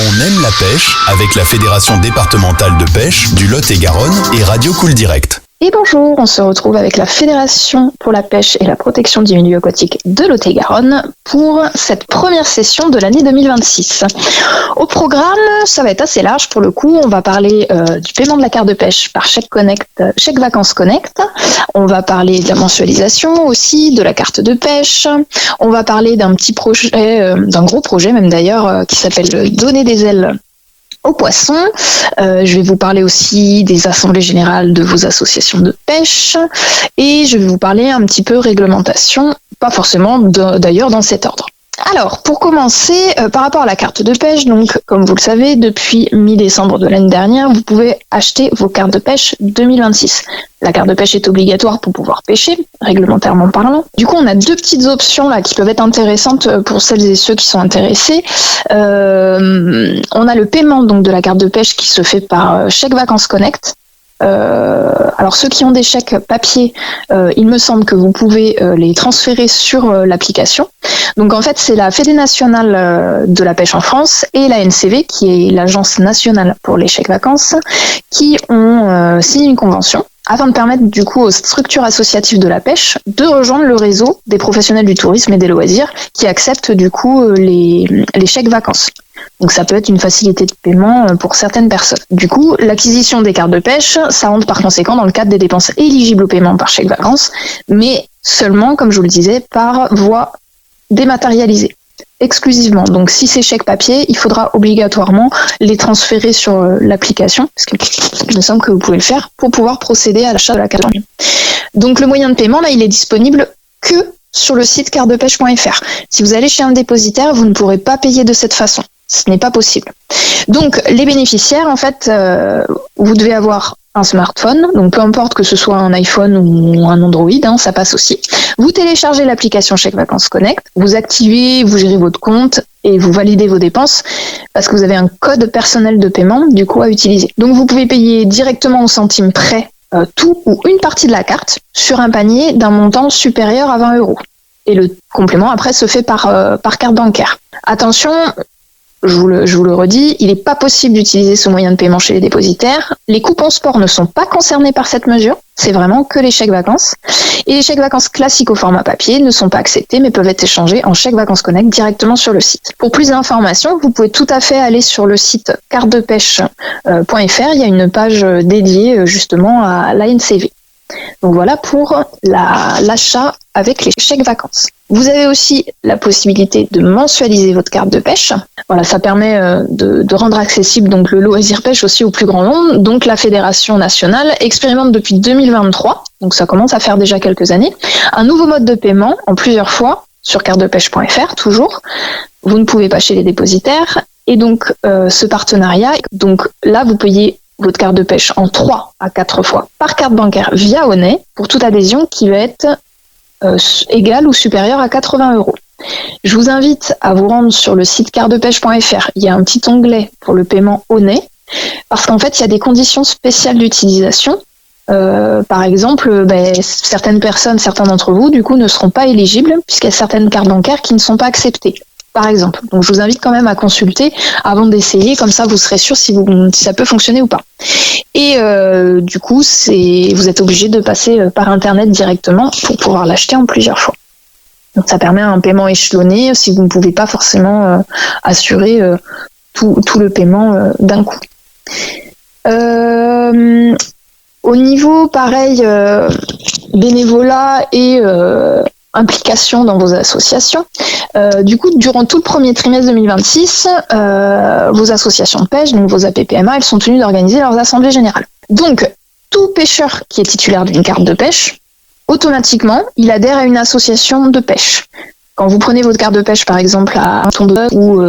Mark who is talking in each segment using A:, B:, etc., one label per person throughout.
A: On aime la pêche avec la Fédération départementale de pêche du Lot-et-Garonne et Radio Cool Direct.
B: Et bonjour, on se retrouve avec la Fédération pour la pêche et la protection du milieu aquatique de Lot-et-Garonne pour cette première session de l'année 2026. Au programme, ça va être assez large pour le coup. On va parler du paiement de la carte de pêche par Chèque Vacances Connect. On va parler de la mensualisation aussi, de la carte de pêche. On va parler d'un petit projet, d'un gros projet même d'ailleurs, qui s'appelle Donner des ailes aux poissons. Je vais vous parler aussi des assemblées générales de vos associations de pêche et je vais vous parler un petit peu réglementation, pas forcément d'ailleurs dans cet ordre. Alors, pour commencer, par rapport à la carte de pêche, donc comme vous le savez, depuis mi-décembre de l'année dernière, vous pouvez acheter vos cartes de pêche 2026. La carte de pêche est obligatoire pour pouvoir pêcher, réglementairement parlant. Du coup, on a deux petites options là qui peuvent être intéressantes pour celles et ceux qui sont intéressés. On a le paiement donc de la carte de pêche qui se fait par Chèque Vacances Connect. Alors ceux qui ont des chèques papier, il me semble que vous pouvez les transférer sur l'application. Donc en fait c'est la Fédé nationale de la pêche en France et la NCV qui est l'agence nationale pour les chèques vacances qui ont signé une convention afin de permettre du coup aux structures associatives de la pêche de rejoindre le réseau des professionnels du tourisme et des loisirs qui acceptent du coup les chèques vacances. Donc ça peut être une facilité de paiement pour certaines personnes. Du coup, l'acquisition des cartes de pêche, ça rentre par conséquent dans le cadre des dépenses éligibles au paiement par chèque vacances, mais seulement, comme je vous le disais, par voie dématérialisée, exclusivement. Donc si c'est chèque papier, il faudra obligatoirement les transférer sur l'application, parce qu'il me semble que vous pouvez le faire, pour pouvoir procéder à l'achat de la carte. Donc le moyen de paiement, là, il est disponible que sur le site cardepêche.fr. Si vous allez chez un dépositaire, vous ne pourrez pas payer de cette façon. Ce n'est pas possible. Donc, les bénéficiaires, en fait, vous devez avoir un smartphone, donc peu importe que ce soit un iPhone ou un Android, ça passe aussi. Vous téléchargez l'application Chèque Vacances Connect, vous activez, vous gérez votre compte et vous validez vos dépenses parce que vous avez un code personnel de paiement, du coup, à utiliser. Donc, vous pouvez payer directement au centime près tout ou une partie de la carte sur un panier d'un montant supérieur à 20 €. Et le complément, après, se fait par carte bancaire. Attention, je vous le redis, il n'est pas possible d'utiliser ce moyen de paiement chez les dépositaires. Les coupons sport ne sont pas concernés par cette mesure. C'est vraiment que les chèques vacances. Et les chèques vacances classiques au format papier ne sont pas acceptés, mais peuvent être échangés en chèque vacances Connect directement sur le site. Pour plus d'informations, vous pouvez tout à fait aller sur le site cardepêche.fr. Il y a une page dédiée justement à l'ANCV. Donc voilà pour l'achat avec les chèques vacances. Vous avez aussi la possibilité de mensualiser votre carte de pêche. Voilà, ça permet de rendre accessible donc le loisir pêche aussi au plus grand nombre. Donc la Fédération nationale expérimente depuis 2023, donc ça commence à faire déjà quelques années, un nouveau mode de paiement en plusieurs fois sur cardepêche.fr toujours. Vous ne pouvez pas chez les dépositaires et donc ce partenariat, donc là vous payez votre carte de pêche en 3 à 4 fois par carte bancaire via Onet pour toute adhésion qui va être égale ou supérieure à 80 €. Je vous invite à vous rendre sur le site cardepêche.fr. Il y a un petit onglet pour le paiement Onet parce qu'en fait, il y a des conditions spéciales d'utilisation. Par exemple, certaines personnes, certains d'entre vous, du coup, ne seront pas éligibles puisqu'il y a certaines cartes bancaires qui ne sont pas acceptées. Par exemple. Donc, je vous invite quand même à consulter avant d'essayer, comme ça vous serez sûr si ça peut fonctionner ou pas. Et du coup, vous êtes obligé de passer par Internet directement pour pouvoir l'acheter en plusieurs fois. Donc, ça permet un paiement échelonné si vous ne pouvez pas forcément assurer tout le paiement d'un coup. Au niveau, pareil, bénévolat et implication dans vos associations. Du coup, durant tout le premier trimestre 2026, vos associations de pêche, donc vos APPMA, elles sont tenues d'organiser leurs assemblées générales. Donc, tout pêcheur qui est titulaire d'une carte de pêche, automatiquement, il adhère à une association de pêche. Quand vous prenez votre carte de pêche, par exemple, à un tondeau ou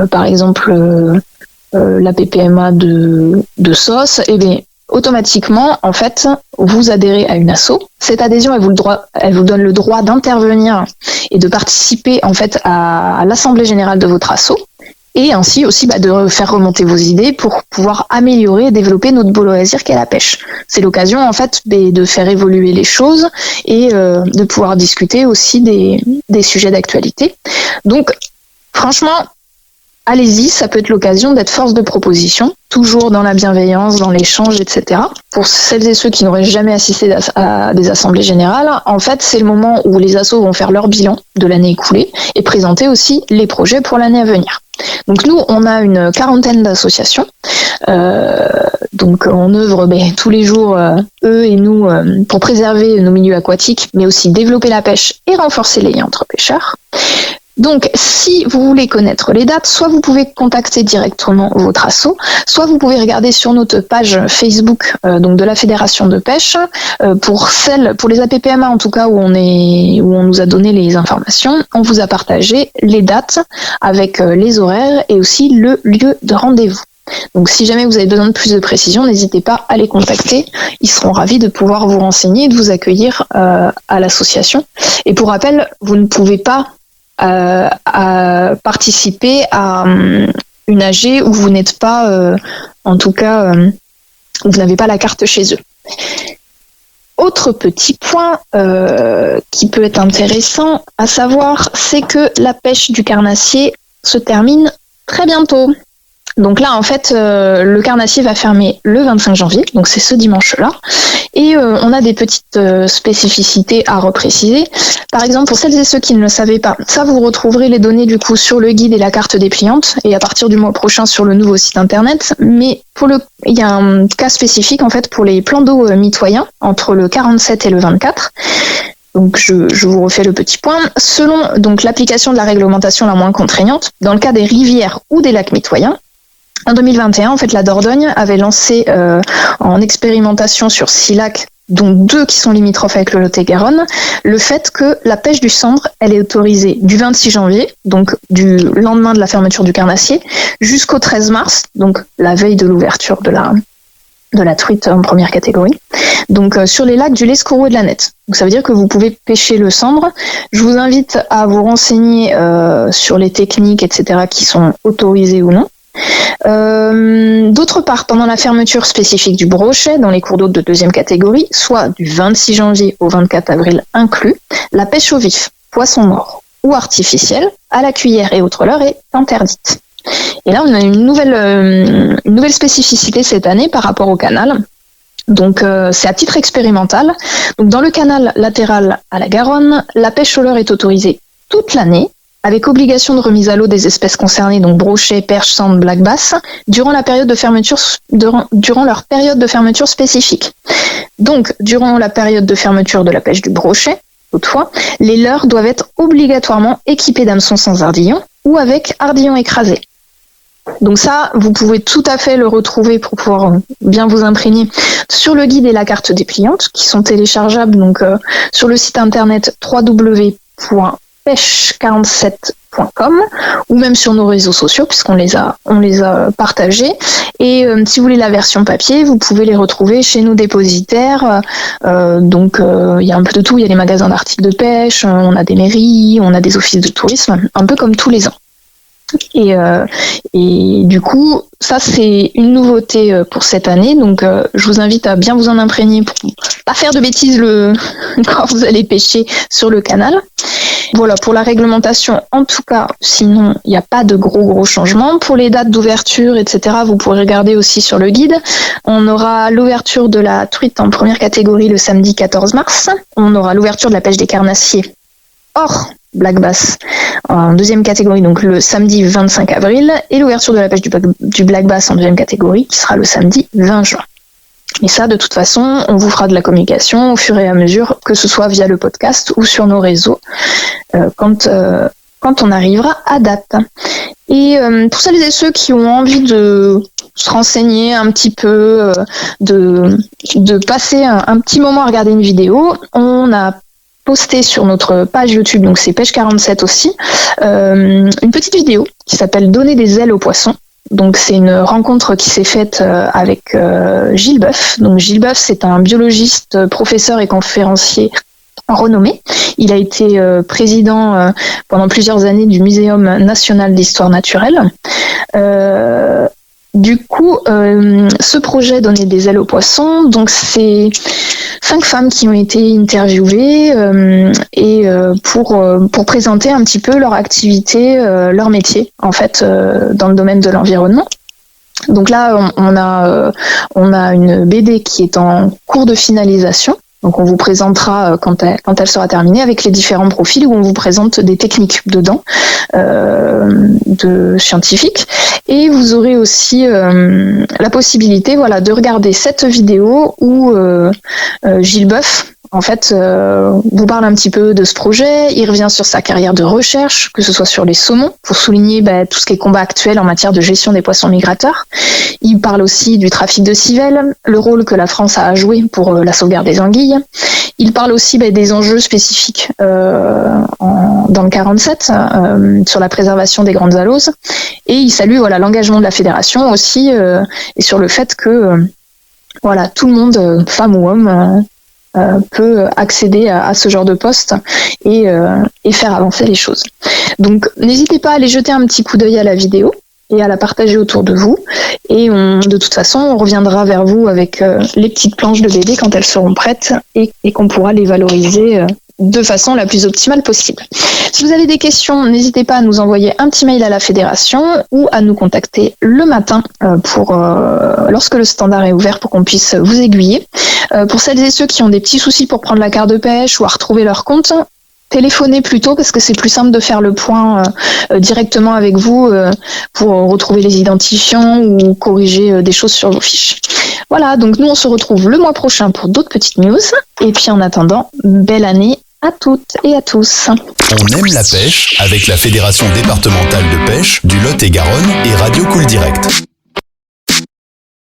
B: par exemple l'APPMA de sauce, eh bien, automatiquement, en fait, vous adhérez à une asso. Cette adhésion, elle vous donne le droit d'intervenir et de participer en fait à l'assemblée générale de votre asso. Et ainsi aussi de faire remonter vos idées pour pouvoir améliorer et développer notre beau loisir qu'est la pêche. C'est l'occasion en fait de faire évoluer les choses et de pouvoir discuter aussi des sujets d'actualité. Donc franchement, allez-y, ça peut être l'occasion d'être force de proposition, toujours dans la bienveillance, dans l'échange, etc. Pour celles et ceux qui n'auraient jamais assisté à des assemblées générales, en fait, c'est le moment où les assos vont faire leur bilan de l'année écoulée et présenter aussi les projets pour l'année à venir. Donc nous, on a une 40aine d'associations. Donc on œuvre tous les jours, eux et nous, pour préserver nos milieux aquatiques, mais aussi développer la pêche et renforcer les liens entre pêcheurs. Donc, si vous voulez connaître les dates, soit vous pouvez contacter directement votre asso, soit vous pouvez regarder sur notre page Facebook donc de la Fédération de pêche, pour les APPMA en tout cas où on nous a donné les informations, on vous a partagé les dates avec les horaires et aussi le lieu de rendez-vous. Donc si jamais vous avez besoin de plus de précision, n'hésitez pas à les contacter. Ils seront ravis de pouvoir vous renseigner et de vous accueillir à l'association. Et pour rappel, vous ne pouvez pas participer à une AG où vous n'êtes pas, en tout cas, vous n'avez pas la carte chez eux. Autre petit point qui peut être intéressant à savoir, c'est que la pêche du carnassier se termine très bientôt. Donc là, en fait, le carnassier va fermer le 25 janvier, donc c'est ce dimanche-là. Et on a des petites spécificités à repréciser. Par exemple, pour celles et ceux qui ne le savaient pas, ça vous retrouverez les données du coup sur le guide et la carte dépliante, et à partir du mois prochain sur le nouveau site internet. Mais il y a un cas spécifique en fait pour les plans d'eau mitoyens entre le 47 et le 24. Donc je vous refais le petit point. Selon donc l'application de la réglementation la moins contraignante, dans le cas des rivières ou des lacs mitoyens, en 2021, en fait, la Dordogne avait lancé en expérimentation sur 6 lacs, dont 2 qui sont limitrophes avec le Lot-et-Garonne, le fait que la pêche du cendre, elle est autorisée du 26 janvier, donc du lendemain de la fermeture du carnassier, jusqu'au 13 mars, donc la veille de l'ouverture de la truite en première catégorie, donc sur les lacs du Lescoro et de la Nette. Donc ça veut dire que vous pouvez pêcher le cendre. Je vous invite à vous renseigner sur les techniques, etc., qui sont autorisées ou non. D'autre part, pendant la fermeture spécifique du brochet dans les cours d'eau de deuxième catégorie, soit du 26 janvier au 24 avril inclus, la pêche au vif, poisson mort ou artificiel, à la cuillère et autres leurres est interdite. Et là, on a une nouvelle spécificité cette année par rapport au canal. Donc c'est à titre expérimental. Donc dans le canal latéral à la Garonne, la pêche au leurre est autorisée toute l'année, avec obligation de remise à l'eau des espèces concernées, donc brochet, perche, sande, black bass, durant leur période de fermeture spécifique. Donc, durant la période de fermeture de la pêche du brochet, toutefois, les leurres doivent être obligatoirement équipés d'hameçons sans ardillon ou avec ardillon écrasé. Donc ça, vous pouvez tout à fait le retrouver pour pouvoir bien vous imprégner sur le guide et la carte dépliante, qui sont téléchargeables donc sur le site internet www.pêche47.com ou même sur nos réseaux sociaux puisqu'on les a partagés. Et si vous voulez la version papier, vous pouvez les retrouver chez nos dépositaires. Donc il y a un peu de tout, il y a les magasins d'articles de pêche, on a des mairies, on a des offices de tourisme, un peu comme tous les ans. Et du coup, ça c'est une nouveauté pour cette année, donc je vous invite à bien vous en imprégner pour pas faire de bêtises quand vous allez pêcher sur le canal. Voilà, pour la réglementation, en tout cas, sinon, il n'y a pas de gros changements. Pour les dates d'ouverture, etc., vous pourrez regarder aussi sur le guide. On aura l'ouverture de la truite en première catégorie le samedi 14 mars. On aura l'ouverture de la pêche des carnassiers hors black bass en deuxième catégorie, donc le samedi 25 avril, et l'ouverture de la pêche du black bass en deuxième catégorie, qui sera le samedi 20 juin. Et ça, de toute façon, on vous fera de la communication au fur et à mesure, que ce soit via le podcast ou sur nos réseaux, quand on arrivera à date. Et pour celles et ceux qui ont envie de se renseigner un petit peu, de passer un petit moment à regarder une vidéo, on a posté sur notre page YouTube, donc c'est Pêche 47 aussi, une petite vidéo qui s'appelle « Donner des ailes aux poissons ». Donc c'est une rencontre qui s'est faite avec Gilles Boeuf. Donc Gilles Boeuf, c'est un biologiste, professeur et conférencier renommé. Il a été président pendant plusieurs années du Muséum national d'histoire naturelle. Du coup, ce projet Donner des ailes aux poissons, donc c'est 5 femmes qui ont été interviewées pour présenter un petit peu leur activité, leur métier en fait dans le domaine de l'environnement. Donc là, on a une BD qui est en cours de finalisation. Donc on vous présentera quand elle sera terminée avec les différents profils où on vous présente des techniques dedans de scientifiques, et vous aurez aussi la possibilité de regarder cette vidéo où Gilles Boeuf en fait vous parle un petit peu de ce projet. Il revient sur sa carrière de recherche, que ce soit sur les saumons, pour souligner tout ce qui est combat actuel en matière de gestion des poissons migrateurs. Il parle aussi du trafic de civelles, le rôle que la France a à jouer pour la sauvegarde des anguilles. Il parle aussi des enjeux spécifiques dans le 47 sur la préservation des grandes aloses, et il salue l'engagement de la fédération aussi et sur le fait que tout le monde, femme ou homme, peut accéder à ce genre de poste et faire avancer les choses. Donc n'hésitez pas à aller jeter un petit coup d'œil à la vidéo et à la partager autour de vous, et de toute façon on reviendra vers vous avec les petites planches de BD quand elles seront prêtes et qu'on pourra les valoriser de façon la plus optimale possible. Si vous avez des questions, n'hésitez pas à nous envoyer un petit mail à la fédération ou à nous contacter le matin lorsque le standard est ouvert pour qu'on puisse vous aiguiller. Pour celles et ceux qui ont des petits soucis pour prendre la carte de pêche ou à retrouver leur compte, téléphonez plutôt, parce que c'est plus simple de faire le point directement avec vous pour retrouver les identifiants ou corriger des choses sur vos fiches. Voilà, donc nous on se retrouve le mois prochain pour d'autres petites news, et puis en attendant, belle année à toutes et à tous.
A: On aime la pêche avec la Fédération départementale de pêche du Lot-et-Garonne et Radio Cool Direct.